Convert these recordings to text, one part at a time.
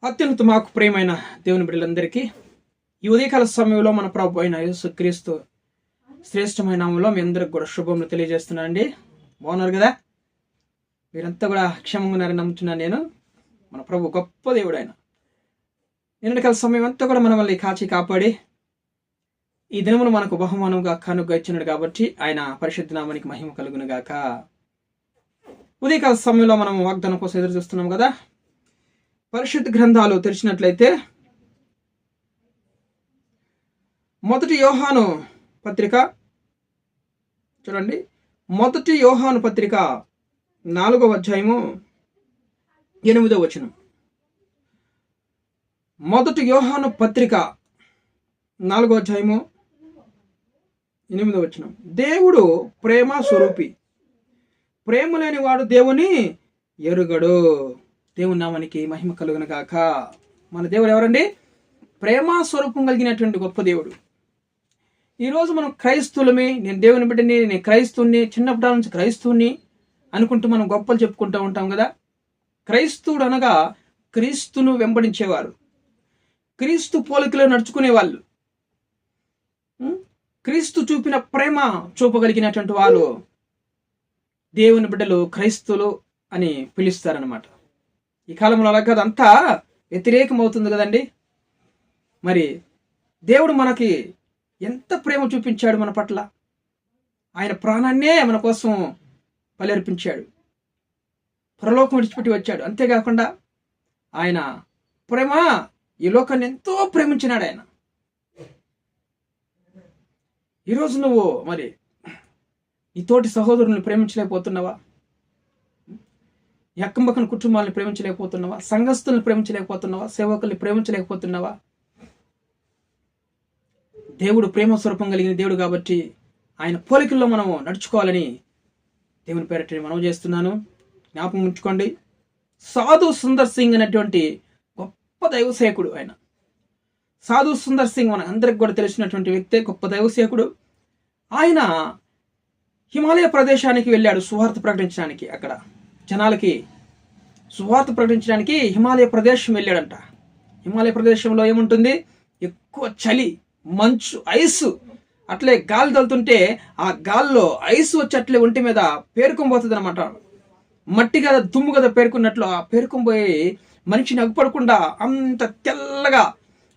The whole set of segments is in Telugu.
అత్యంత మాకు ప్రియమైన దేవుని బిడ్డలందరికీ ఈ ఉదయకాల సమయంలో మన ప్రభు అయిన యేసుక్రీస్తు శ్రేష్టమైన నామంలో మీ అందరికి కూడా శుభములు తెలియజేస్తున్నానండి. బాగున్నారు కదా? మీరంతా కూడా క్షేమంగా ఉన్నారని నమ్ముతున్నాను. నేను మన ప్రభు గొప్ప దేవుడు. ఆయన నిన్నటికాల సమయం అంతా కూడా మనల్ని కాచి కాపాడి ఈ దినమును మనకు బహుమానంగా కానుక ఇచ్చినాడు కాబట్టి ఆయన పరిశుద్ధ నామానికి మహిమ కలుగును గాక. ఉదయకాల సమయంలో మనం వాగ్దానం కోసం ఎదురు చూస్తున్నాం కదా. పరిశుద్ధ గ్రంథాలు తెరిచినట్లయితే మొదటి యోహాను పత్రిక చూడండి. మొదటి యోహాను పత్రిక 4వ అధ్యాయము 8వ వచనం. మొదటి యోహాను పత్రిక 4వ అధ్యాయము 8వ వచనం. దేవుడు ప్రేమ స్వరూపి, ప్రేమ లేని వాడు దేవుని ఎరుగడు. దేవుని నామానికి మహిమ కలుగును గాక. మన దేవుడు ఎవరండి? ప్రేమ స్వరూపం కలిగినటువంటి గొప్ప దేవుడు. ఈరోజు మనం క్రైస్తవులమే, నేను దేవుని బిడ్డని, నేను క్రైస్తవుని, చిన్నప్పటి నుంచి క్రైస్తవుని అనుకుంటూ మనం గొప్పలు చెప్పుకుంటూ ఉంటాం కదా. క్రైస్తవుడు అనగా క్రీస్తును వెంబడించేవారు, క్రీస్తు పోలికలో నడుచుకునే వాళ్ళు, క్రీస్తు చూపిన ప్రేమ చూపగలిగినటువంటి వాళ్ళు దేవుని బిడ్డలు క్రైస్తవులు అని పిలుస్తారనమాట. ఈ కాలంలో అలా కాదు, అంతా వ్యతిరేకం అవుతుంది కదండి. మరి దేవుడు మనకి ఎంత ప్రేమ చూపించాడు మన పట్ల. ఆయన ప్రాణాన్నే మన కోసం బలర్పించాడు, పరలోకం విడిచిపెట్టి వచ్చాడు. అంతేకాకుండా ఆయన ప్రేమ ఈ లోకాన్ని ఎంతో ప్రేమించినాడు ఆయన. ఈరోజు నువ్వు మరి ఈ తోటి సహోదరుల్ని ప్రేమించలేకపోతున్నావా? ఎక్కమ్మక్కన కుటుంబాలను ప్రేమించలేకపోతున్నావా? సంఘస్థుల్ని ప్రేమించలేకపోతున్నావా? సేవకుల్ని ప్రేమించలేకపోతున్నావా? దేవుడు ప్రేమ స్వరూపం కలిగిన దేవుడు కాబట్టి ఆయన పోలికల్లో మనము నడుచుకోవాలని దేవుని పేరట మనం చేస్తున్నాను. జ్ఞాపకం ఉంచుకోండి. సాధు సుందర్ సింగ్ అనేటువంటి గొప్ప దైవసేవకుడు ఆయన. సాధు సుందర్ సింగ్ మన అందరికి కూడా తెలిసినటువంటి వ్యక్తే, గొప్ప దైవసేవకుడు. ఆయన హిమాలయ ప్రదేశానికి వెళ్ళాడు సువార్త ప్రకటించడానికి. అక్కడ జనాలకి సువార్త ప్రకటించడానికి హిమాలయ ప్రదేశం వెళ్ళాడంట. హిమాలయ ప్రదేశంలో ఏముంటుంది? ఎక్కువ చలి, మంచు, ఐస్, అట్లే గాలి తగులుతుంటే ఆ గాల్లో ఐస్ వచ్చి అట్లే ఒంటి మీద పేరుకొని అనమాట. మట్టి కదా, దుమ్ము కదా పేరుకున్నట్లు ఆ పేరుకొని మనిషిని అగ్గుపడకుండా అంత తెల్లగా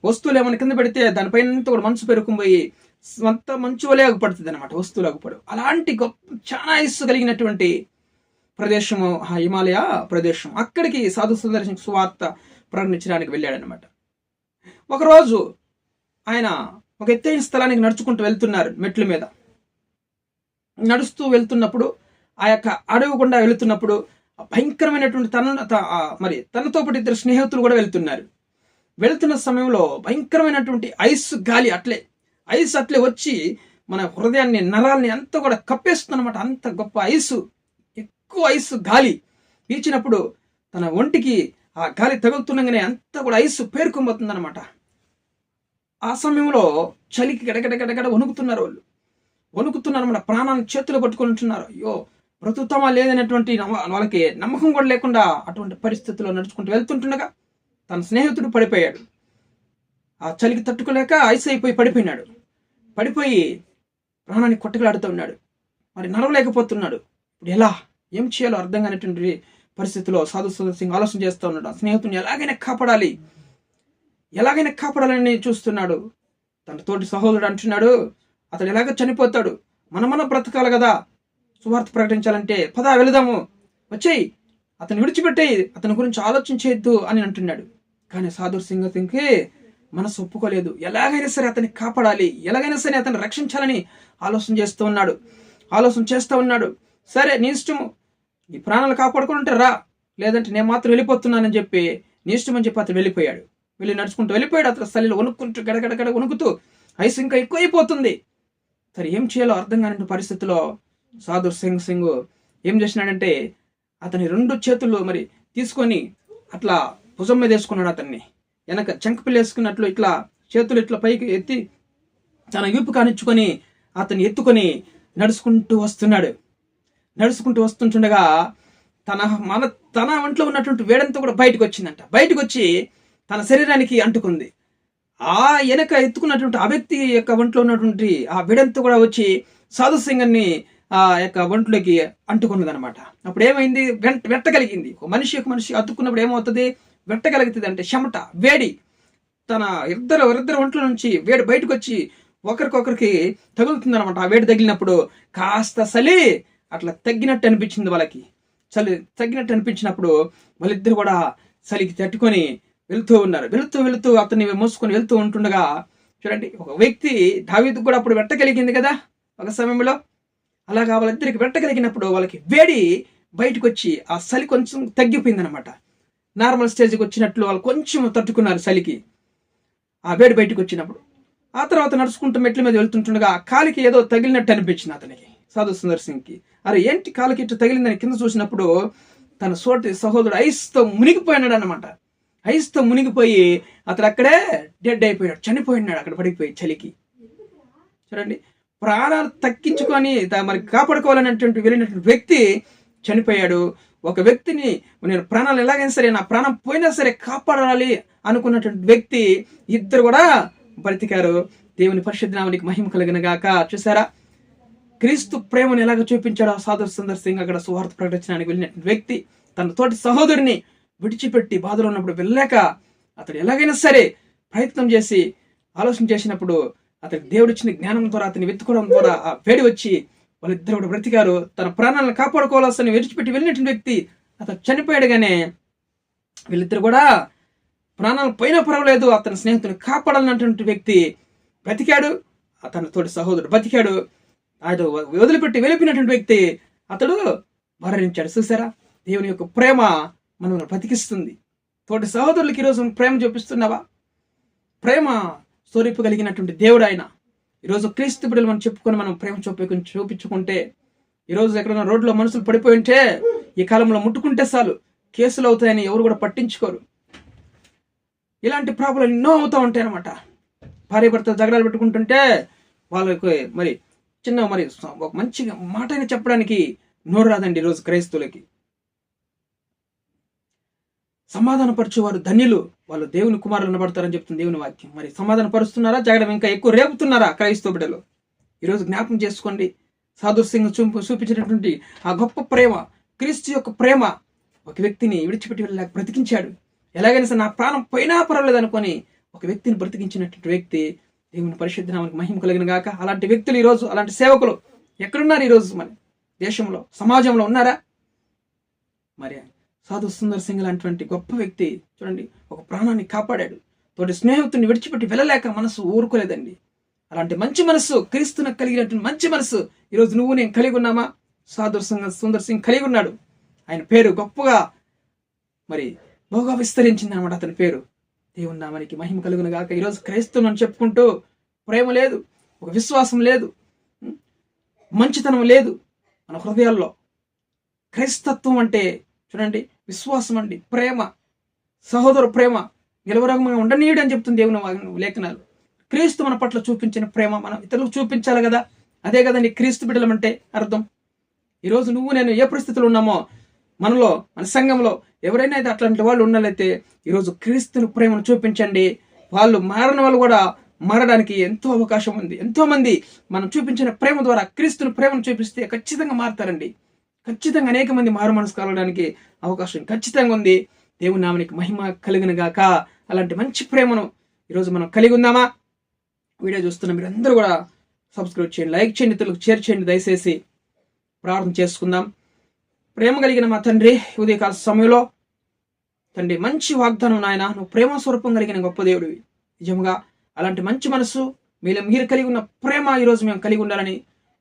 వస్తువులు ఏమైనా కింద పెడితే దానిపైన కూడా మంచు పేరుకొని అంత మంచు వలే అగ్గుపడుతుంది అనమాట, వస్తువులు అగ్గుపడు. అలాంటి గొప్ప చాలా ఐస్ కలిగినటువంటి ప్రదేశము ఆ హిమాలయ ప్రదేశం. అక్కడికి సాధు సుందర్ సువార్త ప్రకటించడానికి వెళ్ళాడనమాట. ఒకరోజు ఆయన ఒక ఎత్తైన స్థలానికి నడుచుకుంటూ వెళ్తున్నారు. మెట్ల మీద నడుస్తూ వెళ్తున్నప్పుడు, ఆ యొక్క అడవి గుండా వెళుతున్నప్పుడు భయంకరమైనటువంటి తనతో పాటు ఇద్దరు స్నేహితులు కూడా వెళ్తున్నారు. వెళ్తున్న సమయంలో భయంకరమైనటువంటి ఐస్ గాలి, ఐస్ అట్లే వచ్చి మన హృదయాన్ని, నరాల్ని అంతా కూడా కప్పేస్తుందన్నమాట. అంత గొప్ప ఐసు, ఎక్కువ ఐస్ గాలి పీల్చినప్పుడు తన ఒంటికి ఆ గాలి తగులుతుండగానే అంతా కూడా ఐస్ పేరుకోబోతుంది అనమాట. ఆ సమయంలో చలికి గడగడ వణుకుతున్నారు. వణుకుతున్నారు మన ప్రాణాన్ని చేతులు పట్టుకొని ఉంటున్నారు. అయ్యో బ్రతుకుతామా లేదనేటువంటి వాళ్ళకి నమ్మకం కూడా లేకుండా అటువంటి పరిస్థితుల్లో నడుచుకుంటూ వెళ్తుంటుండగా తన స్నేహితుడు పడిపోయాడు. ఆ చలికి తట్టుకోలేక ఐస్ అయిపోయి పడిపోయినాడు. పడిపోయి ప్రాణాన్ని కొట్టగలాడుతూ ఉన్నాడు. మరి నడవలేకపోతున్నాడు. ఇప్పుడు ఎలా, ఏం చేయాలో అర్థం కానిటువంటి పరిస్థితిలో సాధు సుందర్ సింగ్ ఆలోచన చేస్తూ ఉన్నాడు. ఆ స్నేహితుడిని ఎలాగైనా కాపాడాలని చూస్తున్నాడు. తన తోటి సహోదరుడు అంటున్నాడు, అతడు ఎలాగ చనిపోతాడు, మన బ్రతకాలి కదా, సువార్త ప్రకటించాలంటే పదా వెళదాము, వచ్చేయి, అతను విడిచిపెట్టేయి, అతని గురించి ఆలోచించేద్దు అని అంటున్నాడు. కానీ సాధు సింగ్కి మనసు ఒప్పుకోలేదు. ఎలాగైనా సరే అతన్ని కాపాడాలి, ఎలాగైనా సరే అతన్ని రక్షించాలని ఆలోచన చేస్తూ ఉన్నాడు. సరే నీ ఇష్టము, నీ ప్రాణాలు కాపాడుకుంటే రా, లేదంటే నేను మాత్రం వెళ్ళిపోతున్నానని చెప్పి నీ ఇష్టం అని చెప్పి అతను వెళ్ళిపోయాడు. నడుచుకుంటూ వెళ్ళిపోయాడు. అతను చలిలో వణుక్కుంటూ గడగడ వణుకుతూ ఐస్ ఇంకా ఎక్కువైపోతుంది. సరే ఏం చేయాలో అర్థం కాని పరిస్థితిలో సాధు సింగ్ ఏం చేసినాడంటే అతని 2 చేతులు మరి తీసుకొని అట్లా భుజం మీద వేసుకున్నాడు. అతన్ని వెనక చంకపిల్లి వేసుకున్నట్లు ఇట్లా చేతులు ఇట్లా పైకి ఎత్తి తన వీపు కానిచ్చుకొని అతన్ని ఎత్తుకొని నడుచుకుంటూ వస్తుండగా తన ఒంట్లో ఉన్నటువంటి వేడంతా కూడా బయటకు వచ్చిందంట. బయటకు వచ్చి తన శరీరానికి అంటుకుంది. ఆ వెనక ఎత్తుకున్నటువంటి ఆ వ్యక్తి యొక్క ఒంట్లో ఉన్నటువంటి ఆ విడంతా కూడా వచ్చి సాధు సింగన్ని ఆ యొక్క ఒంట్లోకి అంటుకున్నది అనమాట. అప్పుడు ఏమైంది, వెట్టగలిగింది. ఒక మనిషి అతుక్కున్నప్పుడు ఏమవుతుంది, వెట్టగలుగుతుంది అంటే చెమట, వేడి తన ఇద్దరు ఒంట్ల నుంచి వేడి బయటకు వచ్చి ఒకరికొకరికి తగులుతుంది అనమాట. ఆ వేడి తగిలినప్పుడు కాస్త చలి అట్లా తగ్గినట్టు అనిపించింది వాళ్ళకి. చలి తగ్గినట్టు అనిపించినప్పుడు వాళ్ళిద్దరు కూడా చలికి తట్టుకొని వెళుతూ ఉన్నారు. వెళుతూ అతన్ని మోసుకొని వెళ్తూ ఉంటుండగా చూడండి, ఒక వ్యక్తి దావీదుకు కూడా అప్పుడు వెట్టగలిగింది కదా ఒక సమయంలో. అలాగా వాళ్ళిద్దరికి వెట్టగలిగినప్పుడు వాళ్ళకి వేడి బయటకు వచ్చి ఆ చలి కొంచెం తగ్గిపోయింది అనమాట. నార్మల్ స్టేజ్కి వచ్చినట్లు వాళ్ళు కొంచెం తట్టుకున్నారు చలికి, ఆ వేడి బయటకు వచ్చినప్పుడు. ఆ తర్వాత నడుచుకుంటూ మెట్ల మీద వెళ్తుంటుండగా కాలికి ఏదో తగిలినట్టు అనిపించింది అతనికి, సాధు సుందర్ సింగ్కి. అరే ఏంటి కాలికి ఇట్లా తగిలిందని కింద చూసినప్పుడు తన సహోదరుడు ఐస్తో మునిగిపోయినాడు అనమాట. ఐస్తో మునిగిపోయి అతను అక్కడే డెడ్ అయిపోయాడు, చనిపోయినాడు అక్కడ పడిపోయి చలికి. చూడండి, ప్రాణాలు తక్కించుకొని మరి కాపాడుకోవాలనేటువంటి వెళ్ళినటువంటి వ్యక్తి చనిపోయాడు. ఒక వ్యక్తిని నేను ప్రాణాలు ఎలాగైనా సరే, నా ప్రాణం పోయినా సరే కాపాడాలి అనుకున్నటువంటి వ్యక్తి ఇద్దరు కూడా బ్రతికారు. దేవుని పరిశుద్ధ నామమునకు మహిమ కలుగును గాక. చూసారా, క్రీస్తు ప్రేమను ఎలాగ చూపించాడు ఆ సాధు సుందర్ సింగ్. అక్కడ సువార్త ప్రకటించడానికి వెళ్ళినటువంటి వ్యక్తి తన తోటి సహోదరుని విడిచిపెట్టి బాధలో ఉన్నప్పుడు వెళ్ళలేక అతడు ఎలాగైనా సరే ప్రయత్నం చేసి ఆలోచన చేసినప్పుడు అతనికి దేవుడు ఇచ్చిన జ్ఞానం ద్వారా అతన్ని వెతుకోవడం ద్వారా ఆ వేడి వచ్చి వాళ్ళిద్దరు కూడా బ్రతికారు. తన ప్రాణాలను కాపాడుకోవాల్సిన విడిచిపెట్టి వెళ్ళినటువంటి వ్యక్తి అతను చనిపోయాడు. కానీ వీళ్ళిద్దరు కూడా ప్రాణాలు పోయినా పర్వాలేదు, అతని స్నేహితుని కాపాడాలన్నటువంటి వ్యక్తి బ్రతికాడు, అతని తోటి సహోదరుడు బ్రతికాడు. ఆయన వదిలిపెట్టి వెళ్ళిపోయినటువంటి వ్యక్తి అతడు మరణించాడు. చూసారా, దేవుని యొక్క ప్రేమ మనల్ని బ్రతికిస్తుంది. తోటి సహోదరులకి ఈరోజు ప్రేమ చూపిస్తున్నావా? ప్రేమ స్వరూపగలిగినటువంటి దేవుడు ఆయన. ఈరోజు క్రీస్తు బిడ్డలు మనం చెప్పుకొని మనం ప్రేమ చూపించుకుంటే, ఈరోజు ఎక్కడైనా రోడ్లో మనుషులు పడిపోయి ఉంటే ఈ కాలంలో ముట్టుకుంటే చాలు కేసులు అవుతాయని ఎవరు కూడా పట్టించుకోరు. ఇలాంటి ప్రాబ్లం ఎన్నో అవుతూ ఉంటాయి అనమాట. భార్య భర్త జగడాలు పెట్టుకుంటుంటే వాళ్ళకి మరి ఒక మంచి మాట అయినా చెప్పడానికి నోరు రాదండి ఈరోజు క్రైస్తవులకి. సమాధాన పరచువారు ధన్యులు, వాళ్ళు దేవుని కుమారులు అనబడతారని చెప్తుంది దేవుని వాక్యం. మరి సమాధాన పరుస్తున్నారా, జగడం ఇంకా ఎక్కువ రేపుతున్నారా క్రైస్తవ బిడ్డలు? ఈరోజు జ్ఞాపకం చేసుకోండి, సాధు సింగ్ చూపించినటువంటి ఆ గొప్ప ప్రేమ, క్రీస్తు యొక్క ప్రేమ ఒక వ్యక్తిని విడిచిపెట్టి వెళ్ళలేక బ్రతికించాడు. ఎలాగైనా సరే నా ప్రాణం పోయినా పర్వాలేదు అనుకొని ఒక వ్యక్తిని బ్రతికించినటువంటి వ్యక్తి దేవుని పరిశుద్ధ నామమునకు మహిమ కలుగును గాక. అలాంటి వ్యక్తులు ఈరోజు, అలాంటి సేవకులు ఎక్కడున్నారు ఈరోజు? మన దేశంలో, సమాజంలో ఉన్నారా? మరి సాధు సుందర్ సింగ్ లాంటి గొప్ప వ్యక్తి చూడండి, ఒక ప్రాణాన్ని కాపాడాడు. తోటి స్నేహితుడిని విడిచిపెట్టి వెళ్ళలేక మనసు ఊరుకోలేదండి. అలాంటి మంచి మనసు, క్రీస్తునకు కలిగినటువంటి మంచి మనసు ఈరోజు నువ్వు నేను కలిగి ఉన్నామా? సాధు సుందర్ సింగ్ కలిగి ఉన్నాడు. ఆయన పేరు గొప్పగా మరి బాగా విస్తరించింది అనమాట అతని పేరు. దేవుని నామానికి మహిమ కలుగును గాక. ఈరోజు క్రైస్తవం అని చెప్పుకుంటూ ప్రేమ లేదు, ఒక విశ్వాసం లేదు, మంచితనం లేదు మన హృదయాల్లో. క్రైస్తత్వం అంటే చూడండి విశ్వాసం అండి, ప్రేమ, సహోదర ప్రేమ నిలవరకంగా ఉండనీయుడు అని చెప్తుంది దేవుని లేఖనాలు. క్రీస్తు మన పట్ల చూపించిన ప్రేమ మనం ఇతరులకు చూపించాలి కదా. అదే కదండి క్రీస్తు బిడ్డలం అంటే అర్థం. ఈరోజు నువ్వు నేను ఏ పరిస్థితులు ఉన్నామో, మనలో మన సంఘంలో ఎవరైనా అయితే అట్లాంటి వాళ్ళు ఉన్నట్లయితే ఈరోజు క్రీస్తుని ప్రేమను చూపించండి. వాళ్ళు మారిన వాళ్ళు కూడా మారడానికి ఎంతో అవకాశం ఉంది. ఎంతో మంది మనం చూపించిన ప్రేమ ద్వారా క్రీస్తుని ప్రేమను చూపిస్తే ఖచ్చితంగా మారుతారండి. ఖచ్చితంగా అనేక మంది మారు మనసు కలగడానికి అవకాశం ఖచ్చితంగా ఉంది. దేవుని నామానికి మహిమ కలుగును గాక. అలాంటి మంచి ప్రేమను ఈరోజు మనం కలిగి ఉందామా? వీడియో చూస్తున్న మీరు అందరూ కూడా సబ్స్క్రైబ్ చేయండి, లైక్ చేయండి, ఇతరులకు షేర్ చేయండి. దయచేసి ప్రార్థన చేసుకుందాం. ప్రేమ కలిగిన మా తండ్రి, ఉదయకాల సమయంలో తండ్రి మంచి వాగ్దానం నాయన, నువ్వు ప్రేమ స్వరూపం కలిగిన గొప్ప దేవుడివి. నిజంగా అలాంటి మంచి మనసు మీరు కలిగి ఉన్న ప్రేమ ఈరోజు మేము కలిగి ఉండాలని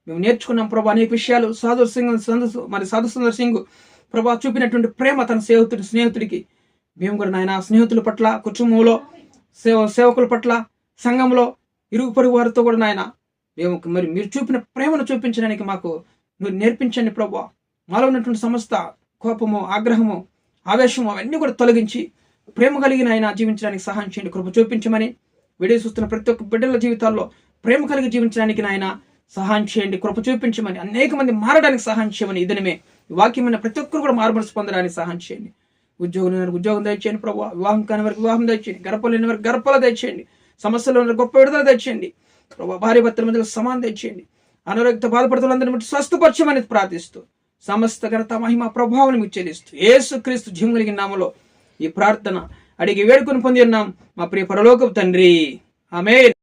మేము నేర్చుకున్నాం ప్రభా. అనేక విషయాలు సాధు సుందర్ సింగ్ ప్రభా చూపినటువంటి ప్రేమ తన స్నేహితుడికి మేము కూడా నాయన స్నేహితుల పట్ల, కుటుంబంలో సేవకుల పట్ల, సంఘంలో, ఇరుగు పొరుగు వారితో కూడా నాయన మేము మరి మీరు చూపిన ప్రేమను చూపించడానికి మాకు మీరు నేర్పించండి ప్రభా. మాలో ఉన్నటువంటి సమస్త కోపము, ఆగ్రహము, ఆవేశము అవన్నీ కూడా తొలగించి ప్రేమ కలిగిన ఆయన జీవించడానికి సహాయం చేయండి, కృప చూపించమని వీడియో చూస్తున్న ప్రతి ఒక్క బిడ్డల జీవితాల్లో ప్రేమ కలిగి జీవించడానికి నాయన సహాయం చేయండి, కృప చూపించమని, అనేక మంది మారడానికి సహాయం చేయమని, ఇదనమే వాక్యమైన ప్రతి ఒక్కరు కూడా మారుమనసు పొందడానికి సహాయం చేయండి. ఉద్యోగం లేని వారికి ఉద్యోగం దయచేయండి ప్రభావ. వివాహం కాని వారికి వివాహం దయచేయండి. గర్భం లేని వారికి గర్భాలు దయచేయండి. సమస్యలు ఉన్న గొప్ప విడుదల తెచ్చేయండి ప్రభావ. భార్య భర్తల మధ్యలో సమానం తెచ్చేయండి. అనారోగ్యత బాధపడుతులందరినీ బట్టి స్వస్థపరచమని ప్రార్థిస్తూ సమస్త ఘనత మహిమ ప్రభావం మీకు చెల్లిస్తూ యేసుక్రీస్తు జీవం కలిగిన నామములో ఈ ప్రార్థన అడిగి వేడుకొని పొంది ఉన్నాం మా ప్రియ పరలోకపు తండ్రి. ఆమేన్.